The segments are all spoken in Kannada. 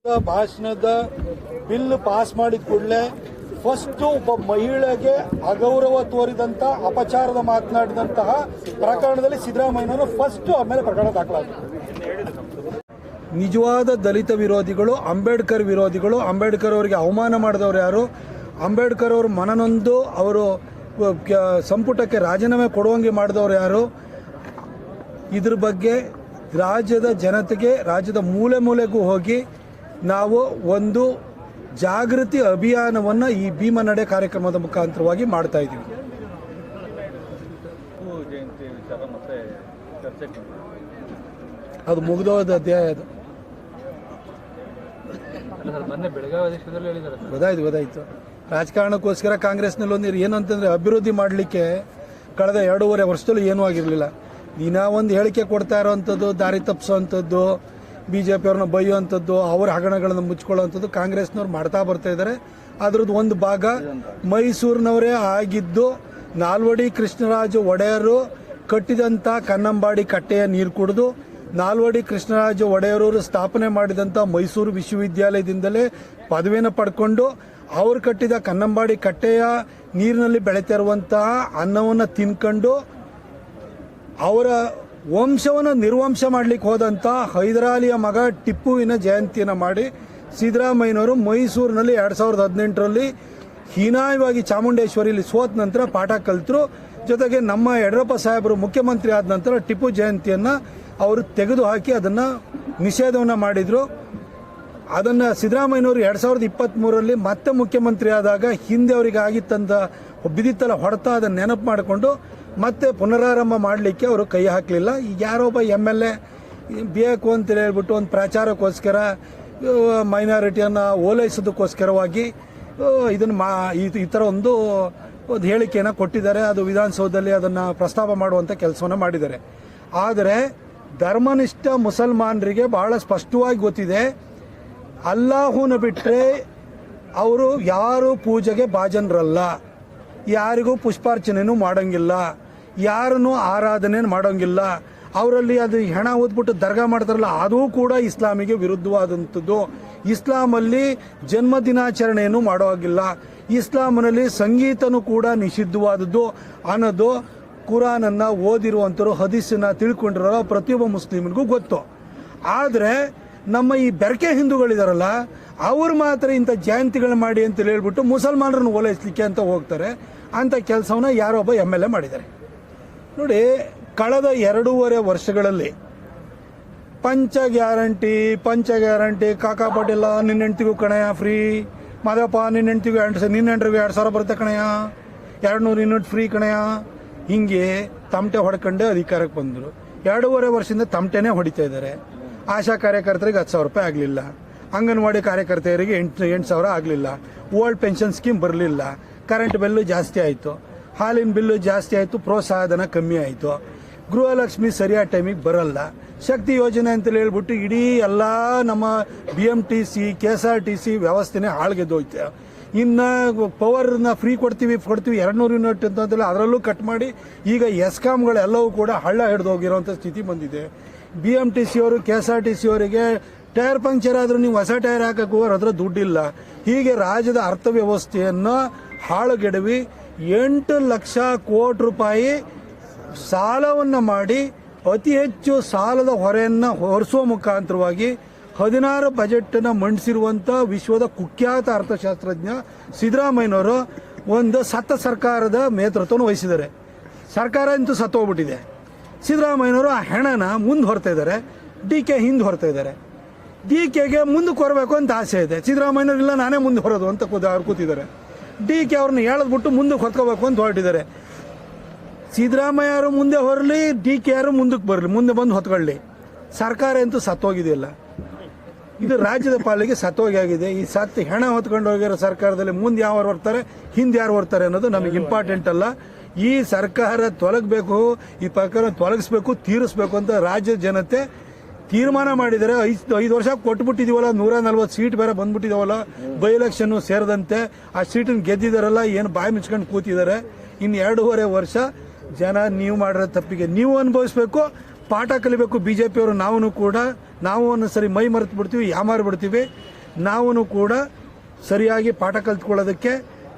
ಭಾಷಣದ ಬಿಲ್ ಪಾಸ್ ಮಾಡಿದ ಕೂಡಲೇ ಫಸ್ಟ್ ಒಬ್ಬ ಮಹಿಳೆಗೆ ಅಗೌರವ ತೋರಿದಂತ ಅಪಚಾರದ ಮಾತನಾಡಿದಂತಹ ಪ್ರಕರಣದಲ್ಲಿ ಸಿದ್ದರಾಮಯ್ಯನವರು ಫಸ್ಟ್ ಅವ್ರ ಮೇಲೆ ಪ್ರಕರಣ ದಾಖಲಾಗಿದೆ. ನಿಜವಾದ ದಲಿತ ವಿರೋಧಿಗಳು, ಅಂಬೇಡ್ಕರ್ ವಿರೋಧಿಗಳು, ಅಂಬೇಡ್ಕರ್ ಅವರಿಗೆ ಅವಮಾನ ಮಾಡಿದವರು ಯಾರು, ಅಂಬೇಡ್ಕರ್ ಅವರು ಮನನೊಂದು ಅವರು ಸಂಪುಟಕ್ಕೆ ರಾಜೀನಾಮೆ ಕೊಡುವಂಗೆ ಮಾಡಿದವರು ಯಾರು, ಇದ್ರ ಬಗ್ಗೆ ರಾಜ್ಯದ ಜನತೆಗೆ, ರಾಜ್ಯದ ಮೂಲೆ ಮೂಲೆಗೂ ಹೋಗಿ ನಾವು ಒಂದು ಜಾಗೃತಿ ಅಭಿಯಾನವನ್ನು ಈ ಭೀಮನಡೆ ಕಾರ್ಯಕ್ರಮದ ಮುಖಾಂತರವಾಗಿ ಮಾಡ್ತಾ ಇದ್ದೀವಿ. ಅದು ಮುಗಿದೋದ ಅಧ್ಯಾಯ. ಅದು ಗೊತ್ತಾಯ್ತು. ರಾಜಕಾರಣಕ್ಕೋಸ್ಕರ ಕಾಂಗ್ರೆಸ್ನಲ್ಲಿ ಒಂದು ಏನು ಅಂತಂದರೆ ಅಭಿವೃದ್ಧಿ ಮಾಡಲಿಕ್ಕೆ ಕಳೆದ 2.5 ವರ್ಷದಲ್ಲೂ ಏನೂ ಆಗಿರಲಿಲ್ಲ. ದಿನ ಒಂದು ಹೇಳಿಕೆ ಕೊಡ್ತಾ ಇರೋವಂಥದ್ದು, ದಾರಿ ತಪ್ಪಿಸೋವಂಥದ್ದು, BJP ಅವ್ರನ್ನ ಬೈಯುವಂಥದ್ದು, ಅವರ ಹಗರಣಗಳನ್ನು ಮುಚ್ಕೊಳ್ಳೋವಂಥದ್ದು ಕಾಂಗ್ರೆಸ್ನವ್ರು ಮಾಡ್ತಾ ಬರ್ತಾ ಇದ್ದಾರೆ. ಅದ್ರದ್ದು ಒಂದು ಭಾಗ ಮೈಸೂರಿನವರೇ ಆಗಿದ್ದು ನಾಲ್ವಡಿ ಕೃಷ್ಣರಾಜ ಒಡೆಯರು ಕಟ್ಟಿದಂಥ ಕನ್ನಂಬಾಡಿ ಕಟ್ಟೆಯ ನೀರು ಕುಡಿದು, ನಾಲ್ವಡಿ ಕೃಷ್ಣರಾಜ ಒಡೆಯರವರು ಸ್ಥಾಪನೆ ಮಾಡಿದಂಥ ಮೈಸೂರು ವಿಶ್ವವಿದ್ಯಾಲಯದಿಂದಲೇ ಪದವಿಯನ್ನು ಪಡ್ಕೊಂಡು ಅವರು ಕಟ್ಟಿದ ಕನ್ನಂಬಾಡಿ ಕಟ್ಟೆಯ ನೀರಿನಲ್ಲಿ ಬೆಳೀತಾ ಇರುವಂತಹ ಅನ್ನವನ್ನು ತಿನ್ಕೊಂಡು ಅವರ ವಂಶವನ್ನು ನಿರ್ವಂಶ ಮಾಡಲಿಕ್ಕೆ ಹೋದಂಥ ಹೈದರಾಲಿಯ ಮಗ ಟಿಪ್ಪುವಿನ ಜಯಂತಿಯನ್ನು ಮಾಡಿ ಸಿದ್ದರಾಮಯ್ಯನವರು ಮೈಸೂರಿನಲ್ಲಿ 2018ರಲ್ಲಿ ಹೀನಾಯವಾಗಿ ಚಾಮುಂಡೇಶ್ವರಿಯಲ್ಲಿ ಸೋತ ನಂತರ ಪಾಠ ಕಲಿತರು. ಜೊತೆಗೆ ನಮ್ಮ ಯಡಿಯೂರಪ್ಪ ಸಾಹೇಬರು ಮುಖ್ಯಮಂತ್ರಿ ಆದ ನಂತರ ಟಿಪ್ಪು ಜಯಂತಿಯನ್ನು ಅವರು ತೆಗೆದುಹಾಕಿ ಅದನ್ನು ನಿಷೇಧವನ್ನು ಮಾಡಿದರು. ಅದನ್ನು ಸಿದ್ದರಾಮಯ್ಯನವರು 2023ರಲ್ಲಿ ಮತ್ತೆ ಮುಖ್ಯಮಂತ್ರಿ ಆದಾಗ ಹಿಂದೆ ಅವರಿಗೆ ಆಗಿತ್ತಂತ ಬಿದ್ದಿತ್ತಲ್ಲ ಹೊಡೆತ, ಅದನ್ನು ನೆನಪು ಮಾಡಿಕೊಂಡು ಮತ್ತೆ ಪುನರಾರಂಭ ಮಾಡಲಿಕ್ಕೆ ಅವರು ಕೈ ಹಾಕಲಿಲ್ಲ. ಈಗ ಯಾರೊಬ್ಬ MLA ಬೇಕು ಅಂತ ಹೇಳ್ಬಿಟ್ಟು ಒಂದು ಪ್ರಚಾರಕ್ಕೋಸ್ಕರ ಮೈನಾರಿಟಿಯನ್ನು ಓಲೈಸೋದಕ್ಕೋಸ್ಕರವಾಗಿ ಇದನ್ನು ಈ ಥರ ಒಂದು ಹೇಳಿಕೆಯನ್ನು ಕೊಟ್ಟಿದ್ದಾರೆ. ಅದು ವಿಧಾನಸೌಧದಲ್ಲಿ ಅದನ್ನು ಪ್ರಸ್ತಾಪ ಮಾಡುವಂಥ ಕೆಲಸವನ್ನು ಮಾಡಿದ್ದಾರೆ. ಆದರೆ ಧರ್ಮನಿಷ್ಠ ಮುಸಲ್ಮಾನರಿಗೆ ಬಹಳ ಸ್ಪಷ್ಟವಾಗಿ ಗೊತ್ತಿದೆ, ಅಲ್ಲಾಹುನ ಬಿಟ್ಟರೆ ಅವರು ಯಾರು ಪೂಜೆಗೆ ಭಾಜನರಲ್ಲ, ಯಾರಿಗೂ ಪುಷ್ಪಾರ್ಚನೆಯೂ ಮಾಡೋಂಗಿಲ್ಲ, ಯಾರನ್ನೂ ಆರಾಧನೆ ಮಾಡೋಂಗಿಲ್ಲ. ಅವರಲ್ಲಿ ಅದು ಹೆಣ ಓದ್ಬಿಟ್ಟು ದರ್ಗಾ ಮಾಡ್ತಾರಲ್ಲ, ಅದೂ ಕೂಡ ಇಸ್ಲಾಮಿಗೆ ವಿರುದ್ಧವಾದಂಥದ್ದು. ಇಸ್ಲಾಮಲ್ಲಿ ಜನ್ಮ ದಿನಾಚರಣೆಯನ್ನು ಮಾಡೋ ಹಾಗಿಲ್ಲ, ಇಸ್ಲಾಮಿನಲ್ಲಿ ಸಂಗೀತನೂ ಕೂಡ ನಿಷಿದ್ಧವಾದದ್ದು ಅನ್ನೋದು ಕುರಾನನ್ನು ಓದಿರುವಂಥವ್ರು, ಹದೀಸನ್ನು ತಿಳ್ಕೊಂಡಿರೋ ಪ್ರತಿಯೊಬ್ಬ ಮುಸ್ಲಿಮನಿಗೂ ಗೊತ್ತು. ಆದರೆ ನಮ್ಮ ಈ ಬೆರಕೆ ಹಿಂದೂಗಳಿದಾರಲ್ಲ, ಅವ್ರು ಮಾತ್ರ ಇಂಥ ಜಯಂತಿಗಳು ಮಾಡಿ ಅಂತ ಹೇಳ್ಬಿಟ್ಟು ಮುಸಲ್ಮಾನರನ್ನು ಓಲೈಸಲಿಕ್ಕೆ ಅಂತ ಹೋಗ್ತಾರೆ. ಅಂಥ ಕೆಲಸವನ್ನ ಯಾರೊಬ್ಬ MLA ಮಾಡಿದ್ದಾರೆ. ನೋಡಿ, ಕಳೆದ 2.5 ವರ್ಷಗಳಲ್ಲಿ ಪಂಚ ಗ್ಯಾರಂಟಿ ಕಾಕಾ ಪಾಟೀಲ ನಿನ್ನ ಹೆಂಡ್ತಿಗೂ ಕಣಯ್ಯ ಫ್ರೀ, ಮಾದಪ್ಪ ನಿನ್ನ ಹೆಂಡ್ರಿಗೂ 2,000 ಬರುತ್ತೆ ಕಣಯ್ಯ, 200 ಯೂನಿಟ್ ಫ್ರೀ ಕಣಯ್ಯ, ಹಿಂಗೆ ತಮಟೆ ಹೊಡ್ಕೊಂಡೆ ಅಧಿಕಾರಕ್ಕೆ ಬಂದರು. 2.5 ವರ್ಷದಿಂದ ತಮಟೆನೇ ಹೊಡಿತಾ ಇದ್ದಾರೆ. ಆಶಾ ಕಾರ್ಯಕರ್ತರಿಗೆ 10,000 ರೂಪಾಯಿ ಆಗಲಿಲ್ಲ, ಅಂಗನವಾಡಿ ಕಾರ್ಯಕರ್ತೆಯರಿಗೆ 8,000 ಆಗಲಿಲ್ಲ, ಓಲ್ಡ್ ಪೆನ್ಷನ್ ಸ್ಕೀಮ್ ಬರಲಿಲ್ಲ, ಕರೆಂಟ್ ಬಿಲ್ಲು ಜಾಸ್ತಿ ಆಯಿತು, ಹಾಲಿನ ಬಿಲ್ಲು ಜಾಸ್ತಿ ಆಯಿತು, ಪ್ರೋತ್ಸಾಹಧನ ಕಮ್ಮಿ ಆಯಿತು, ಗೃಹಲಕ್ಷ್ಮಿ ಸರಿಯಾದ ಟೈಮಿಗೆ ಬರಲ್ಲ, ಶಕ್ತಿ ಯೋಜನೆ ಅಂತೇಳಿ ಹೇಳ್ಬಿಟ್ಟು ಇಡೀ ಎಲ್ಲ ನಮ್ಮ BMTC KSRTC ವ್ಯವಸ್ಥೆನೇ ಹಾಳ್ಗೆದ್ದೋಯ್ತು. ಇನ್ನು ಪವರ್ನ ಫ್ರೀ ಕೊಡ್ತೀವಿ 200 ಯೂನಿಟ್ ಅಂತಂದ್ರೆ ಅದರಲ್ಲೂ ಕಟ್ ಮಾಡಿ ಈಗ ಎಸ್ಕಾಮ್ಗಳೆಲ್ಲವೂ ಕೂಡ ಹಳ್ಳ ಹಿಡಿದೋಗಿರೋಂಥ ಸ್ಥಿತಿ ಬಂದಿದೆ. BMTC ಅವರು KSRTC ಅವರಿಗೆ ಟೈರ್ ಪಂಕ್ಚರ್ ಆದರೂ ನೀವು ಹೊಸ ಟೈರ್ ಹಾಕಕ್ಕೆ ಹೋಗೋರು ಅದರ ದುಡ್ಡಿಲ್ಲ. ಹೀಗೆ ರಾಜ್ಯದ ಅರ್ಥವ್ಯವಸ್ಥೆಯನ್ನು ಹಾಳುಗೆಡವಿ 8 ಲಕ್ಷ ಕೋಟಿ ರೂಪಾಯಿ ಸಾಲವನ್ನು ಮಾಡಿ ಅತಿ ಹೆಚ್ಚು ಸಾಲದ ಹೊರೆಯನ್ನು ಹೊರಿಸುವ ಮುಖಾಂತರವಾಗಿ 16 ಬಜೆಟನ್ನು ಮಂಡಿಸಿರುವಂಥ ವಿಶ್ವದ ಕುಖ್ಯಾತ ಅರ್ಥಶಾಸ್ತ್ರಜ್ಞ ಸಿದ್ದರಾಮಯ್ಯನವರು ಒಂದು ಸತ್ತ ಸರ್ಕಾರದ ನೇತೃತ್ವವನ್ನು ವಹಿಸಿದ್ದಾರೆ. ಸರ್ಕಾರ ಅಂತೂ ಸತ್ತೋಗ್ಬಿಟ್ಟಿದೆ. ಸಿದ್ದರಾಮಯ್ಯನವರು ಆ ಹೆಣನ ಮುಂದೆ ಹೊರ್ತಾ ಇದ್ದಾರೆ, DK ಹಿಂದೆ ಹೊರ್ತಾ ಇದ್ದಾರೆ. DKಗೆ ಮುಂದಕ್ಕೆ ಹೊರಬೇಕು ಅಂತ ಆಸೆ ಇದೆ. ಸಿದ್ದರಾಮಯ್ಯನವರು ಇಲ್ಲ ನಾನೇ ಮುಂದೆ ಹೊರೋದು ಅಂತ ಅವ್ರು ಕೂತಿದ್ದಾರೆ. DK ಅವ್ರನ್ನ ಎಳೆದ್ಬಿಟ್ಟು ಮುಂದಕ್ಕೆ ಹೊತ್ಕೋಬೇಕು ಅಂತ ಹೊರಟಿದ್ದಾರೆ. ಸಿದ್ದರಾಮಯ್ಯರು ಮುಂದೆ ಹೊರಲಿ, DK ಯಾರು ಮುಂದಕ್ಕೆ ಬರಲಿ, ಮುಂದೆ ಬಂದು ಹೊತ್ಕೊಳ್ಳಿ. ಸರ್ಕಾರ ಅಂತೂ ಸತ್ತೋಗಿದೆಯಲ್ಲ, ಇದು ರಾಜ್ಯದ ಪಾಲಿಗೆ ಸತ್ತೋಗಿ ಆಗಿದೆ. ಈ ಸತ್ತು ಹೆಣ ಹೊತ್ಕೊಂಡು ಹೋಗಿರೋ ಸರ್ಕಾರದಲ್ಲಿ ಮುಂದೆ ಯಾರು ಬರ್ತಾರೆ, ಹಿಂದೆ ಯಾರು ಬರ್ತಾರೆ ಅನ್ನೋದು ನಮಗೆ ಇಂಪಾರ್ಟೆಂಟ್ ಅಲ್ಲ. ಈ ಸರ್ಕಾರ ತೊಲಗಬೇಕು, ಈ ಪ್ರಕಾರ ತೊಲಗಿಸ್ಬೇಕು, ತೀರಿಸ್ಬೇಕು ಅಂತ ರಾಜ್ಯದ ಜನತೆ ತೀರ್ಮಾನ ಮಾಡಿದರೆ 5 ವರ್ಷ ಕೊಟ್ಬಿಟ್ಟಿದೀವಲ್ಲ, 140 ಸೀಟ್ ಬೇರೆ ಬಂದ್ಬಿಟ್ಟಿದಾವಲ್ಲ, ಬೈ ಎಲೆಕ್ಷನ್ ಸೇರಿದಂತೆ ಆ ಸೀಟನ್ನು ಗೆದ್ದಿದಾರಲ್ಲ, ಏನು ಬಾಯಿ ಮುಚ್ಕೊಂಡು ಕೂತಿದ್ದಾರೆ. ಇನ್ನು 2.5 ವರ್ಷ ಜನ ನೀವು ಮಾಡಿರೋ ತಪ್ಪಿಗೆ ನೀವು ಅನುಭವಿಸ್ಬೇಕು, ಪಾಠ ಕಲಿಬೇಕು. BJP ಅವರು ನಾವು ಒಂದೊಂದ್ಸರಿ ಮೈ ಮರೆತು ಬಿಡ್ತೀವಿ, ಯಾಮಾರು ಬಿಡ್ತೀವಿ. ನಾವು ಕೂಡ ಸರಿಯಾಗಿ ಪಾಠ ಕಲ್ತ್ಕೊಳ್ಳೋದಕ್ಕೆ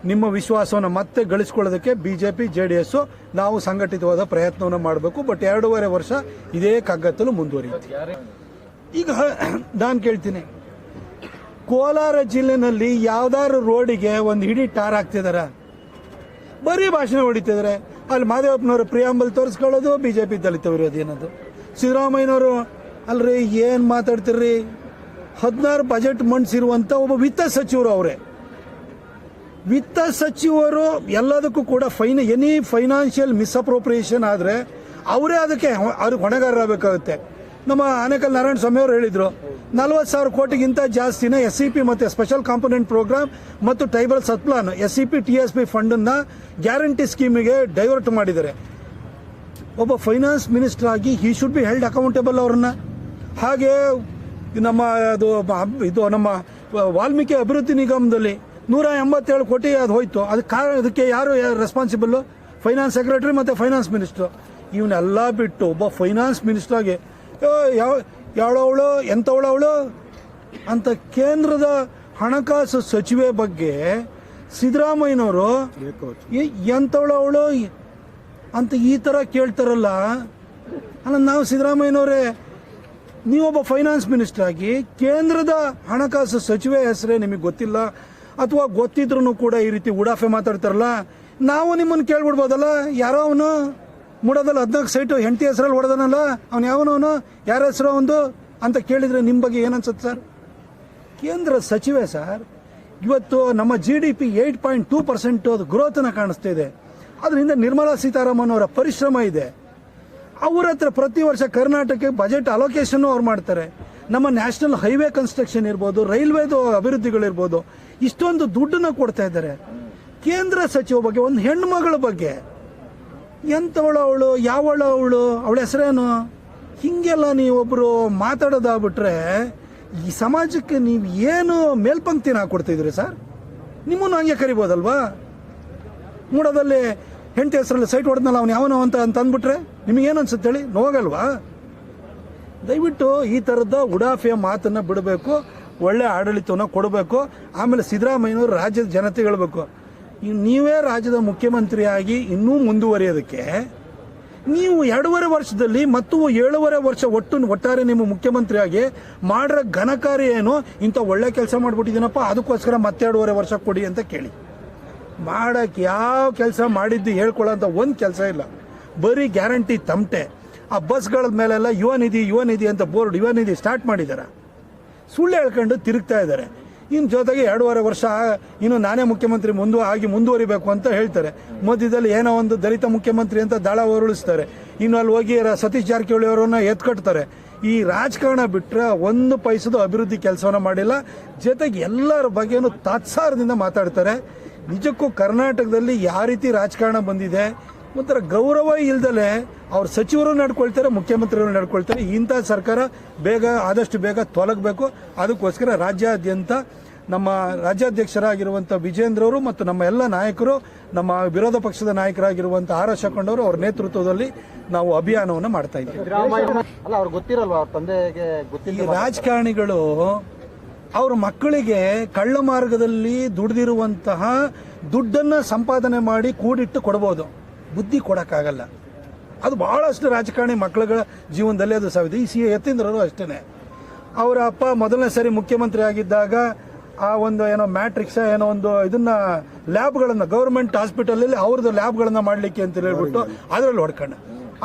ನಿಮ್ಮ ವಿಶ್ವಾಸವನ್ನು ಮತ್ತೆ ಗಳಿಸ್ಕೊಳ್ಳೋದಕ್ಕೆ ಬಿಜೆಪಿ JDS ನಾವು ಸಂಘಟಿತವಾದ ಪ್ರಯತ್ನವನ್ನು ಮಾಡಬೇಕು. ಬಟ್ 2.5 ವರ್ಷ ಇದೇ ಕಗ್ಗತ್ತಲು ಮುಂದುವರಿಯುತ್ತೆ. ಈಗ ನಾನು ಕೇಳ್ತೀನಿ, ಕೋಲಾರ ಜಿಲ್ಲೆನಲ್ಲಿ ಯಾವ್ದಾದ್ರು ರೋಡಿಗೆ ಒಂದು ಹಿಡಿ ಟಾರ್ ಹಾಕ್ತಿದಾರ? ಬರೀ ಭಾಷಣ ಹೊಡಿತಿದ್ದಾರೆ. ಅಲ್ಲಿ ಮಾದೇವಪ್ಪನವರು ಪ್ರಿಯಾಂಬಲ್ ತೋರಿಸ್ಕೊಳ್ಳೋದು ಬಿಜೆಪಿ ದಲಿತ ವಿರೋಧಿ ಅನ್ನೋದು. ಸಿದ್ದರಾಮಯ್ಯನವರು ಅಲ್ರಿ ಏನು ಮಾತಾಡ್ತಿರ್ರಿ, 16 ಬಜೆಟ್ ಮಂಡಿಸಿರುವಂಥ ಒಬ್ಬ ವಿತ್ತ ಸಚಿವರು ಅವರೇ. ವಿತ್ತ ಸಚಿವರು ಎಲ್ಲದಕ್ಕೂ ಕೂಡ ಎನಿ ಫೈನಾನ್ಷಿಯಲ್ ಮಿಸ್ಅಪ್ರೋಪ್ರಿಯೇಷನ್ ಆದರೆ ಅವರೇ ಅದಕ್ಕೆ ಹೊಣೆಗಾರರಾಗಬೇಕಾಗುತ್ತೆ. ನಮ್ಮ ಆನೇಕಲ್ ನಾರಾಯಣ ಸ್ವಾಮಿ ಅವರು ಹೇಳಿದರು, 40,000 ಕೋಟಿಗಿಂತ ಜಾಸ್ತಿನ SCP ಮತ್ತು ಸ್ಪೆಷಲ್ ಕಾಂಪೊನೆಂಟ್ ಪ್ರೋಗ್ರಾಮ್ ಮತ್ತು ಟ್ರೈಬಲ್ ಸತ್ಪ್ಲಾನ್ SCP TSP ಫಂಡನ್ನು ಗ್ಯಾರಂಟಿ ಸ್ಕೀಮಿಗೆ ಡೈವರ್ಟ್ ಮಾಡಿದ್ದಾರೆ. ಒಬ್ಬ ಫೈನಾನ್ಸ್ ಮಿನಿಸ್ಟರ್ ಆಗಿ he should be held accountable ಅವ್ರನ್ನ. ಹಾಗೆ ನಮ್ಮ ವಾಲ್ಮೀಕಿ ಅಭಿವೃದ್ಧಿ ನಿಗಮದಲ್ಲಿ 187 ಕೋಟಿ ಅದು ಹೋಯ್ತು. ಅದಕ್ಕೆ ಯಾರು ರೆಸ್ಪಾನ್ಸಿಬಲ್? ಫೈನಾನ್ಸ್ ಸೆಕ್ರೆಟರಿ ಮತ್ತು ಫೈನಾನ್ಸ್ ಮಿನಿಸ್ಟ್ರು. ಇವನ್ನೆಲ್ಲ ಬಿಟ್ಟು ಒಬ್ಬ ಫೈನಾನ್ಸ್ ಮಿನಿಸ್ಟರ್ ಆಗಿ ಯಾವಳವಳು ಎಂಥವಳವಳು ಅಂತ ಕೇಂದ್ರದ ಹಣಕಾಸು ಸಚಿವೆ ಬಗ್ಗೆ ಸಿದ್ದರಾಮಯ್ಯನವರು ಎಂಥವಳವಳು ಅಂತ ಈ ಥರ ಕೇಳ್ತಾರಲ್ಲ. ಅಲ್ಲ, ನಾವು ಸಿದ್ದರಾಮಯ್ಯನವರೇ, ನೀವೊಬ್ಬ ಫೈನಾನ್ಸ್ ಮಿನಿಸ್ಟರ್ ಆಗಿ ಕೇಂದ್ರದ ಹಣಕಾಸು ಸಚಿವೆ ಹೆಸರೇ ನಿಮಗೆ ಗೊತ್ತಿಲ್ಲ, ಅಥವಾ ಗೊತ್ತಿದ್ರೂ ಕೂಡ ಈ ರೀತಿ ಉಡಾಫೆ ಮಾತಾಡ್ತಾರಲ್ಲ, ನಾವು ನಿಮ್ಮನ್ನು ಕೇಳ್ಬಿಡ್ಬೋದಲ್ಲ. ಯಾರೋ ಅವನು ಮೂಡೋದಲ್ಲಿ 14 ಸೈಟು ಹೆಂಡತಿ ಹೆಸರಲ್ಲಿ ಹೊಡೆದನಲ್ಲ, ಅವನು ಯಾವನವನು, ಯಾರ ಹೆಸರು ಒಂದು ಅಂತ ಕೇಳಿದರೆ ನಿಮ್ಮ ಬಗ್ಗೆ ಏನನ್ಸುತ್ತೆ ಸರ್? ಕೇಂದ್ರ ಸಚಿವೆ ಸರ್. ಇವತ್ತು ನಮ್ಮ GDP 8.2% ಗ್ರೋತನ್ನು ಕಾಣಿಸ್ತಾ ಇದೆ. ಅದರಿಂದ ನಿರ್ಮಲಾ ಸೀತಾರಾಮನ್ ಅವರ ಪರಿಶ್ರಮ ಇದೆ. ಅವ್ರ ಹತ್ರ ಪ್ರತಿ ವರ್ಷ ಕರ್ನಾಟಕಕ್ಕೆ ಬಜೆಟ್ ಅಲೋಕೇಶನ್ ಅವ್ರು ಮಾಡ್ತಾರೆ. ನಮ್ಮ ನ್ಯಾಷನಲ್ ಹೈವೇ ಕನ್ಸ್ಟ್ರಕ್ಷನ್ ಇರ್ಬೋದು, ರೈಲ್ವೇದು ಅಭಿವೃದ್ಧಿಗಳಿರ್ಬೋದು, ಇಷ್ಟೊಂದು ದುಡ್ಡನ್ನ ಕೊಡ್ತಾ ಇದ್ದಾರೆ. ಕೇಂದ್ರ ಸಚಿವ ಬಗ್ಗೆ, ಒಂದು ಹೆಣ್ಣು ಮಗಳ ಬಗ್ಗೆ ಎಂಥವಳು ಅವಳು, ಯಾವಳು ಅವಳ ಹೆಸರೇನು, ಹಿಂಗೆಲ್ಲ ನೀವೊಬ್ಬರು ಮಾತಾಡೋದಾಗ್ಬಿಟ್ರೆ ಈ ಸಮಾಜಕ್ಕೆ ನೀವು ಏನು ಮೇಲ್ಪಂಕ್ತಿನ ಹಾಕೊಡ್ತಿದ್ರಿ ಸರ್? ನಿಮ್ಮನ್ನು ಹಂಗೆ ಕರಿಬೋದಲ್ವಾ? ಮೂಡೋದಲ್ಲಿ ಹೆಂಡತಿ ಹೆಸರಲ್ಲಿ ಸೈಟ್ ಹೊಡೆದ್ನಲ್ಲ ಅವನು ಯಾವನೋ ಅಂತ ಅಂದ್ಬಿಟ್ರೆ ನಿಮಗೇನು ಅನ್ಸುತ್ತೆ ಹೇಳಿ? ನೋವಾಗಲ್ವಾ? ದಯವಿಟ್ಟು ಈ ಥರದ ಉಡಾಫೆಯ ಮಾತನ್ನು ಬಿಡಬೇಕು, ಒಳ್ಳೆ ಆಡಳಿತವನ್ನು ಕೊಡಬೇಕು. ಆಮೇಲೆ ಸಿದ್ದರಾಮಯ್ಯನವರು ರಾಜ್ಯದ ಜನತೆ ಹೇಳಬೇಕು, ನೀವೇ ರಾಜ್ಯದ ಮುಖ್ಯಮಂತ್ರಿಯಾಗಿ ಇನ್ನೂ ಮುಂದುವರಿಯೋದಕ್ಕೆ ನೀವು 2.5 ವರ್ಷದಲ್ಲಿ ಮತ್ತು 7.5 ವರ್ಷ ಒಟ್ಟಾರೆ ನಿಮ್ಮ ಮುಖ್ಯಮಂತ್ರಿಯಾಗಿ ಮಾಡಿರೋ ಘನಕಾರ್ಯ ಏನು? ಇಂಥ ಒಳ್ಳೆ ಕೆಲಸ ಮಾಡಿಬಿಟ್ಟಿದ್ದೀನಪ್ಪ, ಅದಕ್ಕೋಸ್ಕರ ಮತ್ತೆ 2.5 ವರ್ಷ ಕೊಡಿ ಅಂತ ಕೇಳಿ. ಮಾಡೋಕ್ಕೆ ಯಾವ ಕೆಲಸ ಮಾಡಿದ್ದು ಹೇಳ್ಕೊಳ್ಳೋಂಥ ಒಂದು ಕೆಲಸ ಇಲ್ಲ. ಬರೀ ಗ್ಯಾರಂಟಿ ತಮಟೆ. ಆ ಬಸ್ಗಳ ಮೇಲೆಲ್ಲ ಯುವ ನಿಧಿ ಅಂತ ಬೋರ್ಡ್, ಯುವ ನಿಧಿ ಸ್ಟಾರ್ಟ್ ಮಾಡಿದ್ದಾರೆ. ಸುಳ್ಳು ಹೇಳ್ಕೊಂಡು ತಿರುಗ್ತಾ ಇದ್ದಾರೆ. ಇನ್ನು ಜೊತೆಗೆ 2.5 ವರ್ಷ ಇನ್ನು ನಾನೇ ಮುಖ್ಯಮಂತ್ರಿ ಮುಂದುವರಿಬೇಕು ಅಂತ ಹೇಳ್ತಾರೆ. ಮಧ್ಯದಲ್ಲಿ ಏನೋ ಒಂದು ದಲಿತ ಮುಖ್ಯಮಂತ್ರಿ ಅಂತ ದಾಳ ಹೊರಳಿಸ್ತಾರೆ. ಇನ್ನು ಅಲ್ಲಿ ಹೋಗಿ ಸತೀಶ್ ಜಾರಕಿಹೊಳಿ ಅವರನ್ನ ಎತ್ಕಟ್ತಾರೆ. ಈ ರಾಜಕಾರಣ ಬಿಟ್ಟರೆ ಒಂದು ಪೈಸದ ಅಭಿವೃದ್ಧಿ ಕೆಲಸವನ್ನ ಮಾಡಿಲ್ಲ. ಜೊತೆಗೆ ಎಲ್ಲರ ಬಗ್ಗೆನೂ ತಾತ್ಸಾರದಿಂದ ಮಾತಾಡ್ತಾರೆ. ನಿಜಕ್ಕೂ ಕರ್ನಾಟಕದಲ್ಲಿ ಯಾವ ರೀತಿ ರಾಜಕಾರಣ ಬಂದಿದೆ, ಒಂಥರ ಗೌರವ ಇಲ್ದಲೆ ಅವ್ರ ಸಚಿವರು ನಡ್ಕೊಳ್ತಾರೆ, ಮುಖ್ಯಮಂತ್ರಿಗಳು ನಡ್ಕೊಳ್ತಾರೆ. ಇಂಥ ಸರ್ಕಾರ ಆದಷ್ಟು ಬೇಗ ತೊಲಗಬೇಕು. ಅದಕ್ಕೋಸ್ಕರ ರಾಜ್ಯಾದ್ಯಂತ ನಮ್ಮ ರಾಜ್ಯಾಧ್ಯಕ್ಷರಾಗಿರುವಂಥ ವಿಜೇಂದ್ರ ಅವರು ಮತ್ತು ನಮ್ಮ ಎಲ್ಲ ನಾಯಕರು, ನಮ್ಮ ವಿರೋಧ ಪಕ್ಷದ ನಾಯಕರಾಗಿರುವಂಥ ಆರ್ ಅಶೋಕಣ್ಣವರು ಅವರ ನೇತೃತ್ವದಲ್ಲಿ ನಾವು ಅಭಿಯಾನವನ್ನು ಮಾಡ್ತಾ ಇದ್ದೀವಿ. ಈ ರಾಜಕಾರಣಿಗಳು ಅವ್ರ ಮಕ್ಕಳಿಗೆ ಕಳ್ಳ ಮಾರ್ಗದಲ್ಲಿ ದುಡ್ದಿರುವಂತಹ ದುಡ್ಡನ್ನು ಸಂಪಾದನೆ ಮಾಡಿ ಕೂಡಿಟ್ಟು ಕೊಡ್ಬೋದು, ಬುದ್ಧಿ ಕೊಡೋಕ್ಕಾಗಲ್ಲ. ಅದು ಬಹಳಷ್ಟು ರಾಜಕಾರಣಿ ಮಕ್ಕಳುಗಳ ಜೀವನದಲ್ಲಿ ಅದು ಸಾವಿದೆ. ಈ ಯತೀಂದ್ರರು ಅಷ್ಟೇ. ಅವರ ಅಪ್ಪ ಮೊದಲನೇ ಸರಿ ಮುಖ್ಯಮಂತ್ರಿ ಆಗಿದ್ದಾಗ ಆ ಒಂದು ಏನೋ ಮ್ಯಾಟ್ರಿಕ್ಸ್ ಏನೋ ಒಂದು ಇದನ್ನ ಲ್ಯಾಬ್ಗಳನ್ನು ಗೌರ್ಮೆಂಟ್ ಹಾಸ್ಪಿಟಲಲ್ಲಿ ಅವ್ರದ್ದು ಲ್ಯಾಬ್ಗಳನ್ನು ಮಾಡಲಿಕ್ಕೆ ಅಂತ ಹೇಳ್ಬಿಟ್ಟು ಅದರಲ್ಲಿ ಹೊಡ್ಕೊಂಡ.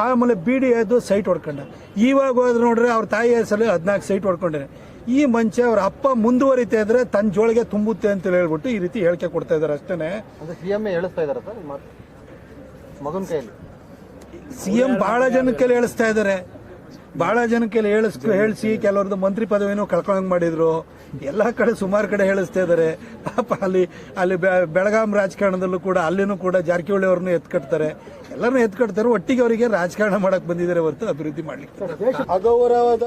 ಆಮೇಲೆ BDAದು ಸೈಟ್ ಹೊಡ್ಕೊಂಡ. ಇವಾಗ ಹೋದ್ರೆ ನೋಡ್ರೆ ಅವ್ರ ತಾಯಿ ಹೆಸರಲ್ಲಿ 14 ಸೈಟ್ ಹೊಡ್ಕೊಂಡ್ರೆ. ಈ ಮಂಚೆ ಅವ್ರ ಅಪ್ಪ ಮುಂದುವರಿತಾ ಇದ್ರೆ ತನ್ನ ಜೋಳಿಗೆ ತುಂಬುತ್ತೆ ಅಂತ ಹೇಳ್ಬಿಟ್ಟು ಈ ರೀತಿ ಹೇಳಿಕೆ ಕೊಡ್ತಾ ಇದ್ದಾರೆ ಅಷ್ಟೇ. ಮಗನ ಕೈಯಲ್ಲಿ CM ಬಹಳ ಜನಕ್ಕೆ ಹೇಳಿಸ್ತಾ ಇದ್ದಾರೆ. ಬಹಳ ಜನಕ್ಕೆ ಹೇಳಿಸಿ ಕೆಲವ್ರದ್ದು ಮಂತ್ರಿ ಪದವಿನೂ ಕಳ್ಕೊಂಡಂಗೆ ಮಾಡಿದ್ರು. ಎಲ್ಲ ಕಡೆ ಸುಮಾರು ಕಡೆ ಹೇಳಿಸ್ತಾ ಇದ್ದಾರೆ. ಪಾಪ ಅಲ್ಲಿ ಬೆಳಗಾಂ ರಾಜಕಾರಣದಲ್ಲೂ ಕೂಡ ಅಲ್ಲಿನೂ ಕೂಡ ಜಾರಕಿಹೊಳಿ ಅವ್ರನ್ನೂ ಎತ್ಕಟ್ತಾರೆ, ಎಲ್ಲರನ್ನೂ ಎತ್ಕಟ್ತಾರೆ. ಒಟ್ಟಿಗೆ ಅವರಿಗೆ ರಾಜಕಾರಣ ಮಾಡಕ್ ಬಂದಿದ್ದಾರೆ ಹೊರತು ಅಭಿವೃದ್ಧಿ ಮಾಡ್ಲಿಕ್ಕೆ. ಅಗೌರವದ